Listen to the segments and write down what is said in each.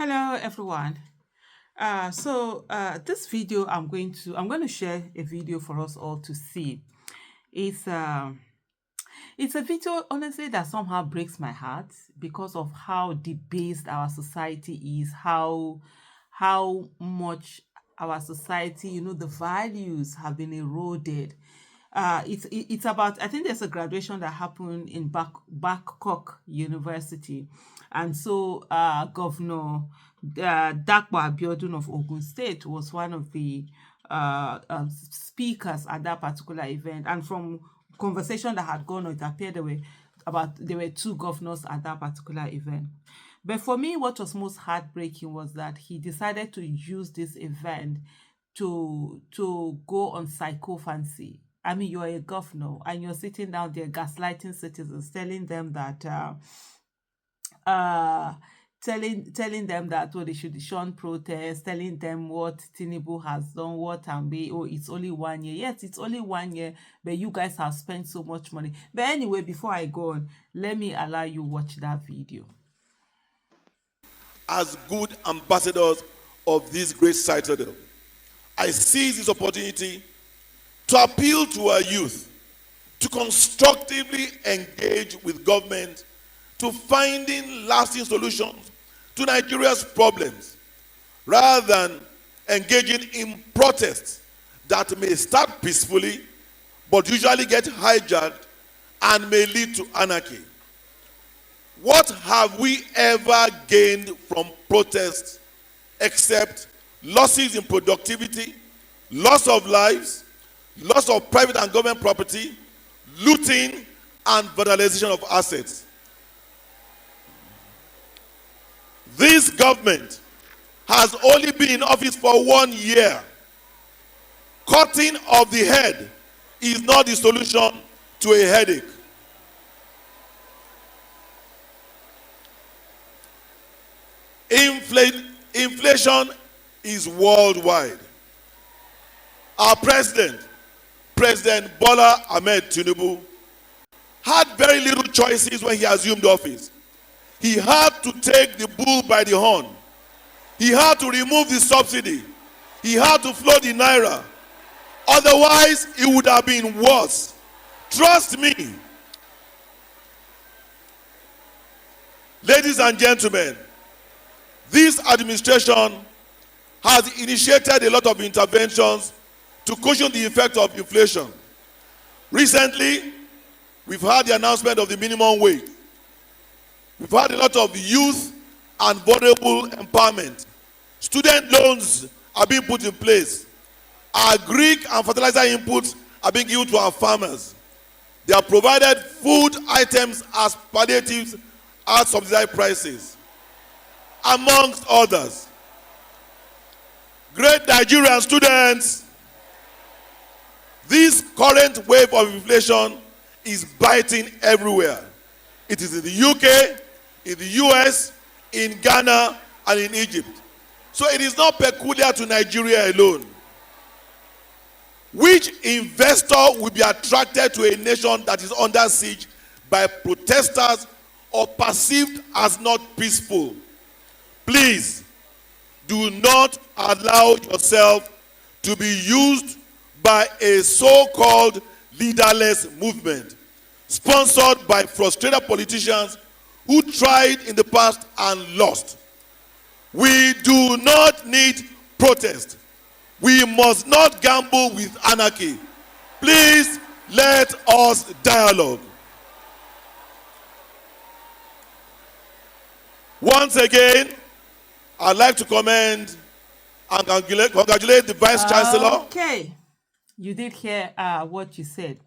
Hello everyone. This video I'm going to share a video for us all to see. It's um it's a video honestly that somehow breaks my heart because of how debased our society is, how much our society, the values have been eroded. It's about, I think there's a graduation that happened in Babcock University, and Governor Dapo Abiodun of Ogun State was one of the speakers at that particular event. And from conversation that had gone on, it appeared there were two governors at that particular event. But for me, what was most heartbreaking was that he decided to use this event to go on Sycophancy. I mean, you're a governor and you're sitting down there gaslighting citizens, telling them that uh telling them that they should shun protest, telling them what Tinubu has done, it's only 1 year. Yes, it's only 1 year, but you guys have spent so much money. But anyway, before I go on, let me allow you watch that video. As good ambassadors of this great citadel, I seize this opportunity to appeal to our youth to constructively engage with government to finding lasting solutions to Nigeria's problems, rather than engaging in protests that may start peacefully but usually get hijacked and may lead to anarchy. What have we ever gained from protests except losses in productivity, loss of lives, loss of private and government property, looting, and vandalization of assets? This government has only been in office for 1 year. Cutting of the head is not the solution to a headache. Inflation is worldwide. Our President Bola Ahmed Tinubu, had very little choices when he assumed office. He had to take the bull by the horn. He had to remove the subsidy. He had to float the naira. Otherwise, it would have been worse. Trust me. Ladies and gentlemen, this administration has initiated a lot of interventions to cushion the effect of inflation. Recently, we've had the announcement of the minimum wage. We've had a lot of youth and vulnerable empowerment. Student loans are being put in place. Agric and fertilizer inputs are being given to our farmers. They are provided food items as palliatives at subsidized prices, amongst others. Great Nigerian students, this current wave of inflation is biting everywhere. It is in the UK, in the US, in Ghana, and in Egypt. So it is not peculiar to Nigeria alone. Which investor will be attracted to a nation that is under siege by protesters or perceived as not peaceful? Please, do not allow yourself to be used by a so-called leaderless movement sponsored by frustrated politicians who tried in the past and lost. We do not need protest. We must not gamble with anarchy. Please let us dialogue. Once again, I'd like to commend and congratulate the Vice Chancellor. Okay, you did hear what you said.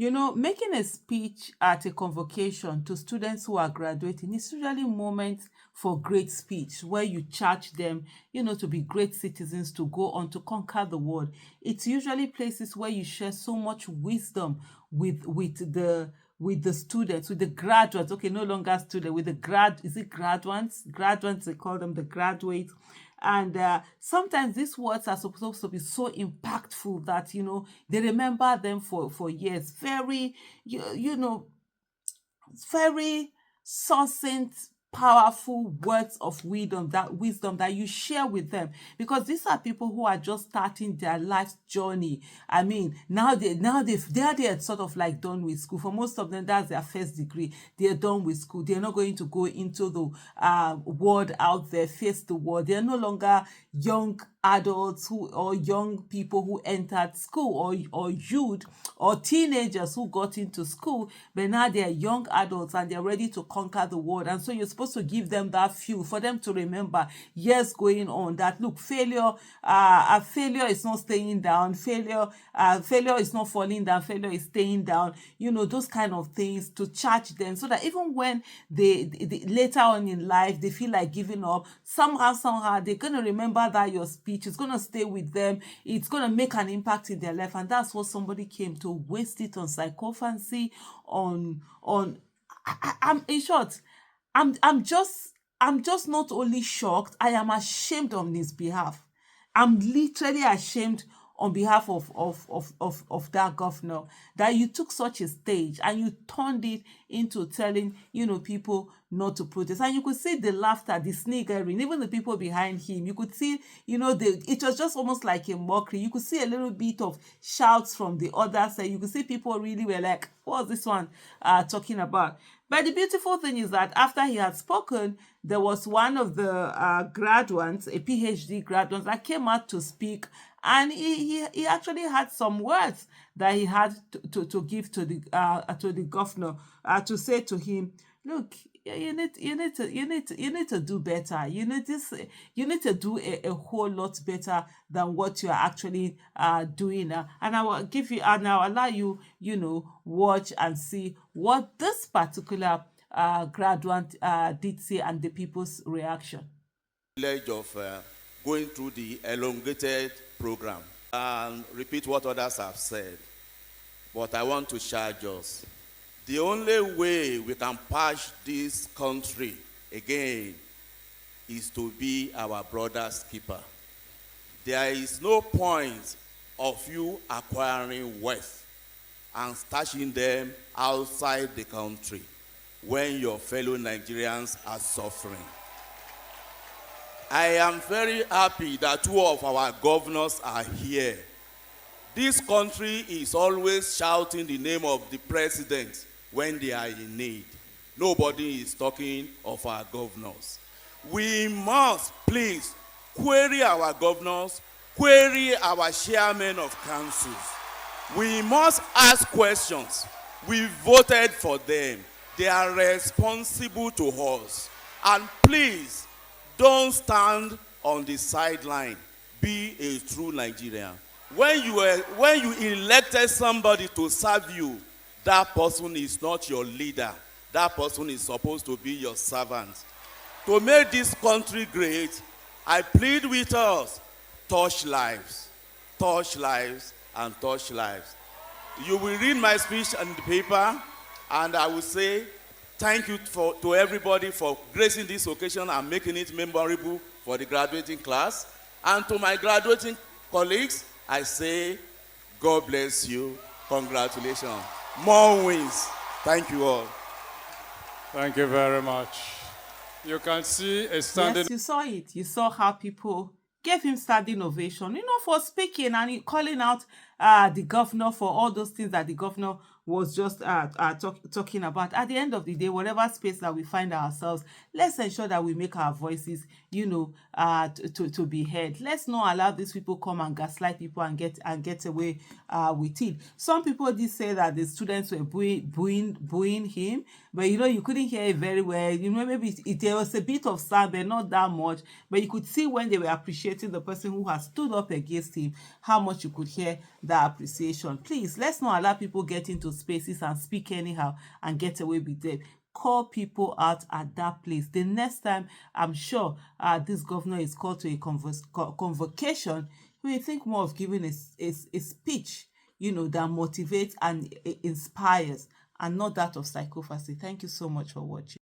Making a speech at a convocation to students who are graduating is usually a moment for great speech where you charge them, to be great citizens, to go on to conquer the world. It's usually places where you share so much wisdom with the students, with the graduates. Okay, no longer student, with the graduates? Graduates, they call them the graduates. And sometimes these words are supposed to be so impactful that, they remember them for years. Very, very succinct powerful words of wisdom that you share with them, because these are people who are just starting their life journey. I mean, they're sort of like done with school. For most of them, that's their first degree. They're done with school. They're not going to go into the world out there, face the world. They're no longer young adults who, or young people who entered school, or youth or teenagers who got into school, but now they're young adults and they're ready to conquer the world. And so you're supposed to give them that fuel for them to remember years going on that, look, failure is not staying down, failure is not falling down, failure is staying down, those kind of things, to charge them, so that even when they later on in life they feel like giving up, somehow they're going to remember that your speech is going to stay with them. It's going to make an impact in their life. And that's what somebody came to waste it on sycophancy, on I'm in short, I'm just not only shocked, I am ashamed on his behalf. I'm literally ashamed on behalf of that governor, that you took such a stage and you turned it into telling people not to protest. And you could see the laughter, the sniggering, even the people behind him. You could see, it was just almost like a mockery. You could see a little bit of shouts from the other side. You could see people really were like, what's this one talking about? But the beautiful thing is that after he had spoken, there was one of the graduates, a PhD graduate, that came out to speak, and he actually had some words that he had to give to the governor, to say to him, look, you need to do better. You need to do a whole lot better than what you are actually doing now. And I will give you, and I'll allow you, watch and see what this particular graduate did say and the people's reaction. Privilege of going through the elongated program and repeat what others have said. But I want to charge us. The only way we can patch this country again is to be our brother's keeper. There is no point of you acquiring wealth and stashing them outside the country when your fellow Nigerians are suffering. I am very happy that two of our governors are here. This country is always shouting the name of the president when they are in need. Nobody is talking of our governors. We must please query our governors, query our chairmen of councils. We must ask questions. We voted for them. They are responsible to us. And please, don't stand on the sideline. Be a true Nigerian. When you elected somebody to serve you, that person is not your leader. That person is supposed to be your servant. To make this country great, I plead with us, touch lives, and touch lives. You will read my speech on the paper, and I will say thank you to everybody for gracing this occasion and making it memorable for the graduating class. And to my graduating colleagues, I say, God bless you. Congratulations. More wins. Thank you all. Thank you very much. You can see a standing. Yes, you saw it. You saw how people gave him standing ovation, for speaking and calling out the governor for all those things that the governor was just talking about. At the end of the day, whatever space that we find ourselves, let's ensure that we make our voices, to be heard. Let's not allow these people come and gaslight people and get away with it. Some people did say that the students were booing him, but you couldn't hear it very well. Maybe there was a bit of sound, but not that much. But you could see when they were appreciating the person who has stood up against him, how much you could hear that appreciation. Please, let's not allow people get into spaces and speak anyhow and get away with it. Call people out at that place. The next time, I'm sure this governor is called to a convocation, we think more of giving a speech, that motivates and inspires, and not that of sycophancy. Thank you so much for watching.